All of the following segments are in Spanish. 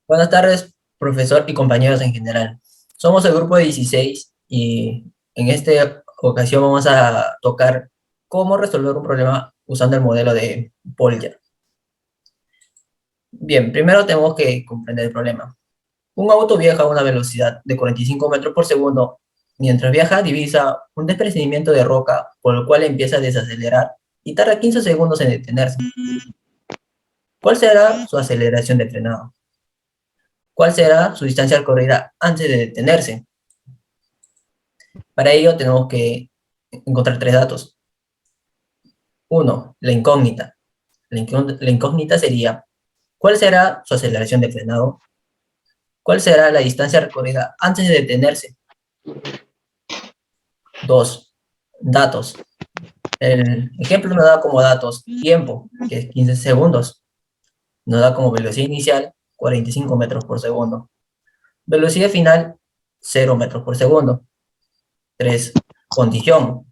Buenas tardes, profesor y compañeros en general. Somos el grupo de 16 y en esta ocasión vamos a tocar cómo resolver un problema usando el modelo de Polya. Bien, primero tenemos que comprender el problema. Un auto viaja a una velocidad de 45 metros por segundo. Mientras viaja, divisa un desprendimiento de roca, por lo cual empieza a desacelerar y tarda 15 segundos en detenerse. ¿Cuál será su aceleración de frenado? ¿Cuál será su distancia recorrida antes de detenerse? Para ello tenemos que encontrar tres datos. Uno, la incógnita. La incógnita sería, ¿cuál será su aceleración de frenado? ¿Cuál será la distancia recorrida antes de detenerse? Dos, datos. El ejemplo nos da como datos tiempo, que es 15 segundos. Nos da como velocidad inicial 45 metros por segundo. Velocidad final 0 metros por segundo. Tres, condición.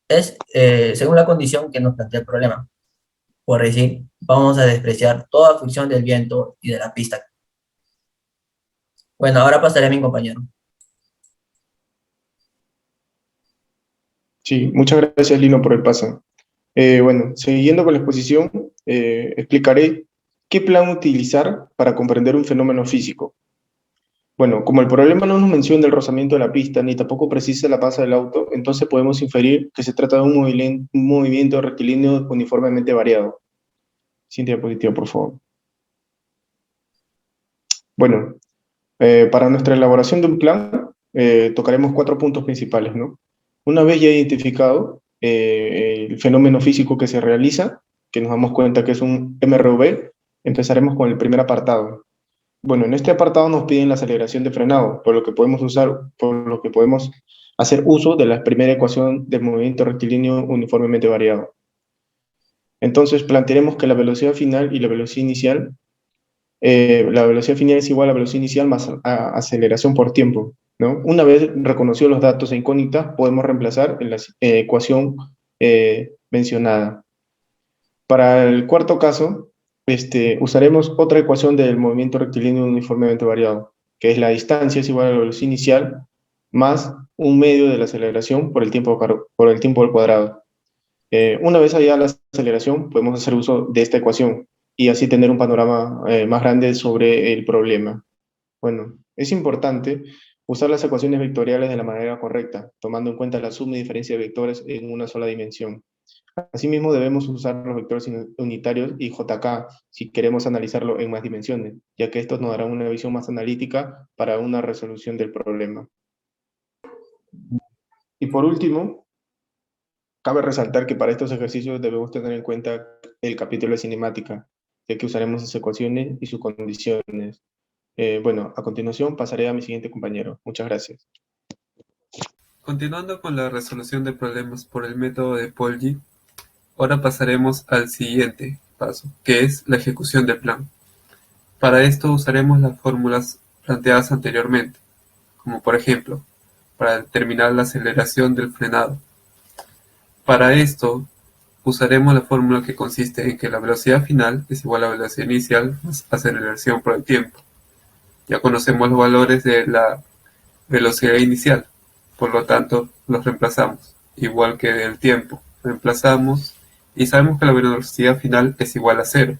Es según la condición que nos plantea el problema. Por decir, vamos a despreciar toda fricción del viento y de la pista. Bueno, ahora pasaré a mi compañero. Sí, muchas gracias Lino por el paso. Bueno, siguiendo con la exposición, explicaré qué plan utilizar para comprender un fenómeno físico. Bueno, como el problema no nos menciona el rozamiento de la pista ni tampoco precisa la pasa del auto, entonces podemos inferir que se trata de un movimiento rectilíneo uniformemente variado. Siguiente diapositiva, por favor. Bueno, para nuestra elaboración de un plan, tocaremos cuatro puntos principales, ¿no? Una vez ya identificado el fenómeno físico que se realiza, que nos damos cuenta que es un MRV, empezaremos con el primer apartado. Bueno, en este apartado nos piden la aceleración de frenado, por lo que podemos hacer uso de la primera ecuación del movimiento rectilíneo uniformemente variado. Entonces plantearemos que la velocidad final es igual a la velocidad inicial más aceleración por tiempo, ¿no? Una vez reconocidos los datos e incógnitas, podemos reemplazar en la ecuación mencionada. Para el cuarto caso, usaremos otra ecuación del movimiento rectilíneo uniformemente variado, que es la distancia es igual a la velocidad inicial más un medio de la aceleración por el tiempo al cuadrado. Una vez hallada la aceleración, podemos hacer uso de esta ecuación y así tener un panorama más grande sobre el problema. Bueno, es importante usar las ecuaciones vectoriales de la manera correcta, tomando en cuenta la suma y diferencia de vectores en una sola dimensión. Asimismo, debemos usar los vectores unitarios y JK si queremos analizarlo en más dimensiones, ya que estos nos darán una visión más analítica para una resolución del problema. Y por último, cabe resaltar que para estos ejercicios debemos tener en cuenta el capítulo de cinemática, ya que usaremos sus ecuaciones y sus condiciones. Bueno, a continuación pasaré a mi siguiente compañero. Muchas gracias. Continuando con la resolución de problemas por el método de Polji, ahora pasaremos al siguiente paso, que es la ejecución del plan. Para esto usaremos las fórmulas planteadas anteriormente, como por ejemplo, para determinar la aceleración del frenado. Para esto usaremos la fórmula que consiste en que la velocidad final es igual a la velocidad inicial más aceleración por el tiempo. Ya conocemos los valores de la velocidad inicial, por lo tanto los reemplazamos, igual que del tiempo. Reemplazamos y sabemos que la velocidad final es igual a cero.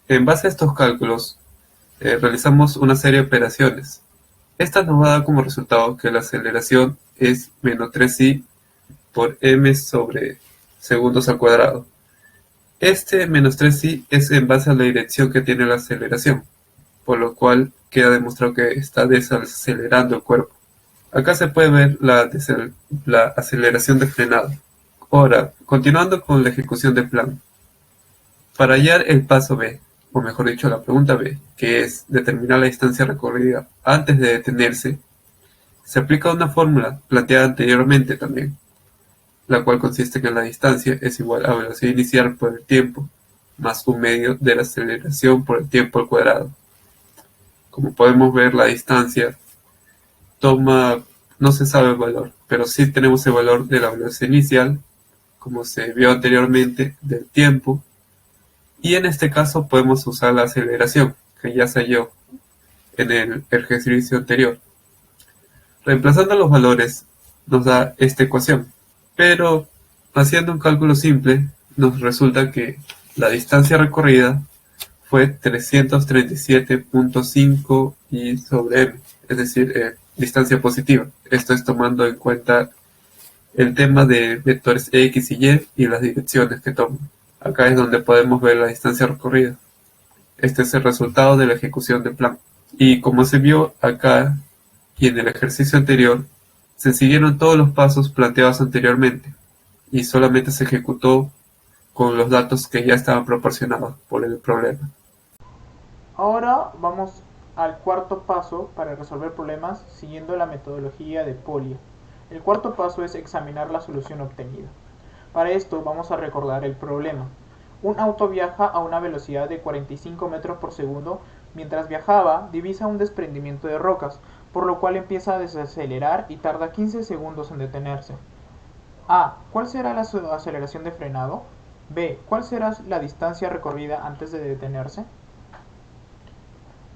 En base a estos cálculos, realizamos una serie de operaciones. Esta nos va a dar como resultado que la aceleración es menos 3i por m sobre segundos al cuadrado. Este menos 3i es en base a la dirección que tiene la aceleración, por lo cual queda demostrado que está desacelerando el cuerpo. Acá se puede ver la aceleración de frenado. Ahora, continuando con la ejecución del plan. Para hallar el paso B, o mejor dicho la pregunta B, que es determinar la distancia recorrida antes de detenerse, se aplica una fórmula planteada anteriormente también, la cual consiste en que la distancia es igual a velocidad inicial por el tiempo, más un medio de la aceleración por el tiempo al cuadrado. Como podemos ver, la distancia no se sabe el valor, pero sí tenemos el valor de la velocidad inicial, como se vio anteriormente, del tiempo, y en este caso podemos usar la aceleración, que ya se halló. en el ejercicio anterior. Reemplazando los valores nos da esta ecuación, pero haciendo un cálculo simple nos resulta que la distancia recorrida fue 337.5 y sobre m, es decir, distancia positiva. Esto es tomando en cuenta el tema de vectores x y y las direcciones que toman. Acá es donde podemos ver la distancia recorrida. Este es el resultado de la ejecución del plan. Y como se vio acá y en el ejercicio anterior, se siguieron todos los pasos planteados anteriormente y solamente se ejecutó con los datos que ya estaban proporcionados por el problema. Ahora vamos al cuarto paso para resolver problemas siguiendo la metodología de Polya. El cuarto paso es examinar la solución obtenida. Para esto vamos a recordar el problema. Un auto viaja a una velocidad de 45 metros por segundo. Mientras viajaba, divisa un desprendimiento de rocas, por lo cual empieza a desacelerar y tarda 15 segundos en detenerse. A. ¿Cuál será la aceleración de frenado? B. ¿Cuál será la distancia recorrida antes de detenerse?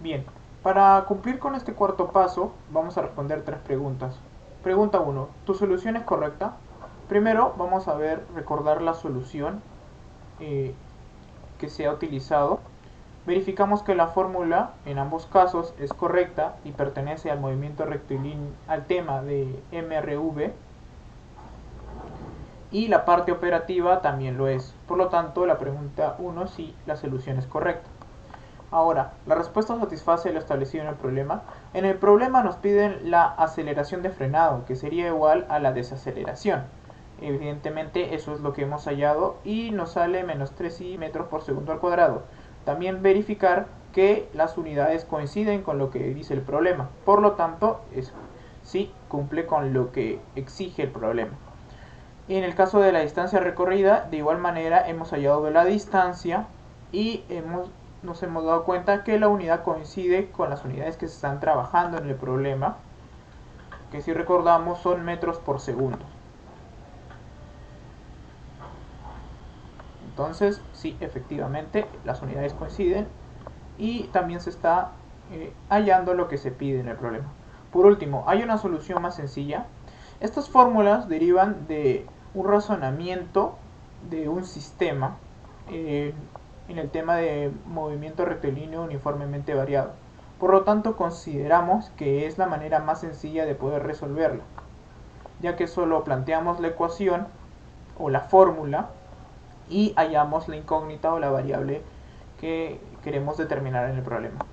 Bien, para cumplir con este cuarto paso, vamos a responder tres preguntas. Pregunta 1. ¿Tu solución es correcta? Primero vamos a recordar la solución que se ha utilizado. Verificamos que la fórmula en ambos casos es correcta y pertenece al movimiento rectilíneo, al tema de MRV, y la parte operativa también lo es. Por lo tanto, la pregunta 1 sí, la solución es correcta. Ahora, la respuesta satisface lo establecido en el problema. En el problema nos piden la aceleración de frenado, que sería igual a la desaceleración. Evidentemente eso es lo que hemos hallado y nos sale menos 3 metros por segundo al cuadrado. También verificar que las unidades coinciden con lo que dice el problema. Por lo tanto, sí cumple con lo que exige el problema. Y en el caso de la distancia recorrida, de igual manera hemos hallado la distancia y nos hemos dado cuenta que la unidad coincide con las unidades que se están trabajando en el problema, que si recordamos son metros por segundo. Entonces, sí, efectivamente, las unidades coinciden y también se está hallando lo que se pide en el problema. Por último, hay una solución más sencilla. Estas fórmulas derivan de un razonamiento de un sistema en el tema de movimiento rectilíneo uniformemente variado. Por lo tanto, consideramos que es la manera más sencilla de poder resolverla, ya que solo planteamos la ecuación o la fórmula y hallamos la incógnita o la variable que queremos determinar en el problema.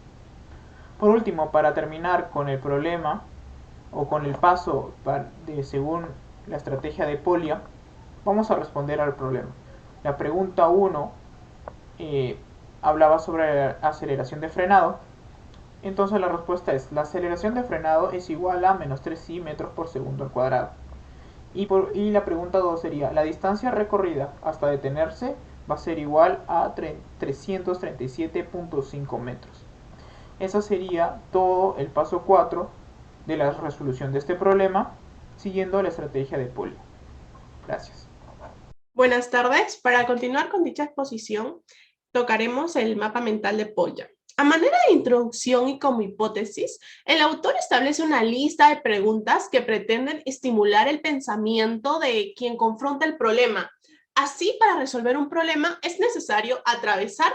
Por último, para terminar con el problema o con el paso según la estrategia de Polya, vamos a responder al problema. La pregunta 1 hablaba sobre la aceleración de frenado. Entonces la respuesta es: la aceleración de frenado es igual a menos 3 metros por segundo al cuadrado. Y la pregunta 2 sería: la distancia recorrida hasta detenerse va a ser igual a 337.5 metros. Ese sería todo el paso 4 de la resolución de este problema, siguiendo la estrategia de Polya. Gracias. Buenas tardes. Para continuar con dicha exposición, tocaremos el mapa mental de Polya. A manera de introducción y como hipótesis, el autor establece una lista de preguntas que pretenden estimular el pensamiento de quien confronta el problema. Así, para resolver un problema es necesario atravesar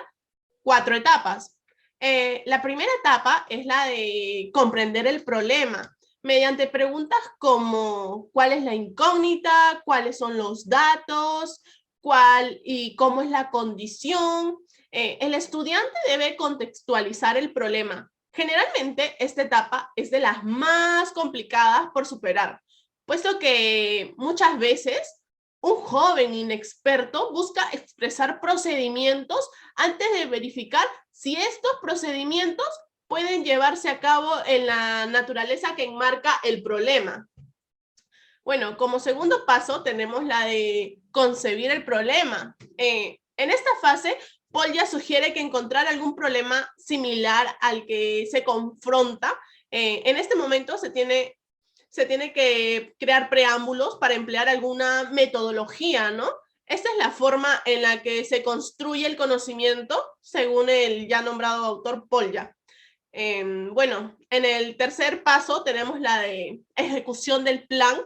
4 etapas. La primera etapa es la de comprender el problema, mediante preguntas como ¿cuál es la incógnita? ¿Cuáles son los datos? ¿Cuál y cómo es la condición? El estudiante debe contextualizar el problema. Generalmente, esta etapa es de las más complicadas por superar, puesto que muchas veces un joven inexperto busca expresar procedimientos antes de verificar si estos procedimientos pueden llevarse a cabo en la naturaleza que enmarca el problema. Bueno, como segundo paso tenemos la de concebir el problema. En esta fase, Polya sugiere que encontrar algún problema similar al que se confronta, en este momento se tiene que crear preámbulos para emplear alguna metodología, ¿no? Esta es la forma en la que se construye el conocimiento según el ya nombrado autor Polya. Bueno, en el tercer paso tenemos la de ejecución del plan.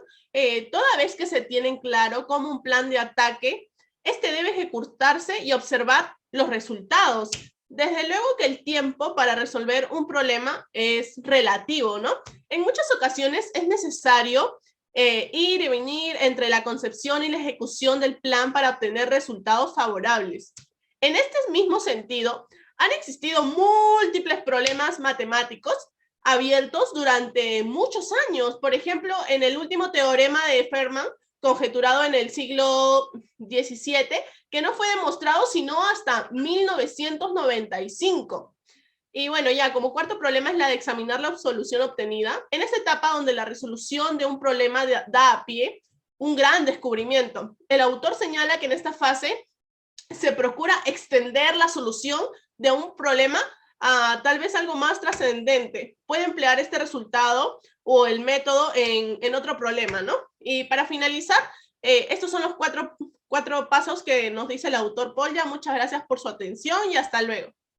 Toda vez que se tienen claro como un plan de ataque, este debe ejecutarse y observar los resultados. Desde luego que el tiempo para resolver un problema es relativo, ¿no? En muchas ocasiones es necesario ir y venir entre la concepción y la ejecución del plan para obtener resultados favorables. En este mismo sentido, han existido múltiples problemas matemáticos abiertos durante muchos años. Por ejemplo, en el último teorema de Fermat, conjeturado en el siglo XVII, que no fue demostrado sino hasta 1995. Y bueno, ya como cuarto problema es la de examinar la solución obtenida. En esta etapa donde la resolución de un problema da a pie un gran descubrimiento. El autor señala que en esta fase se procura extender la solución de un problema a tal vez algo más trascendente. Puede emplear este resultado o el método en otro problema, ¿no? Y para finalizar, estos son los cuatro pasos que nos dice el autor Polya. Muchas gracias por su atención y hasta luego.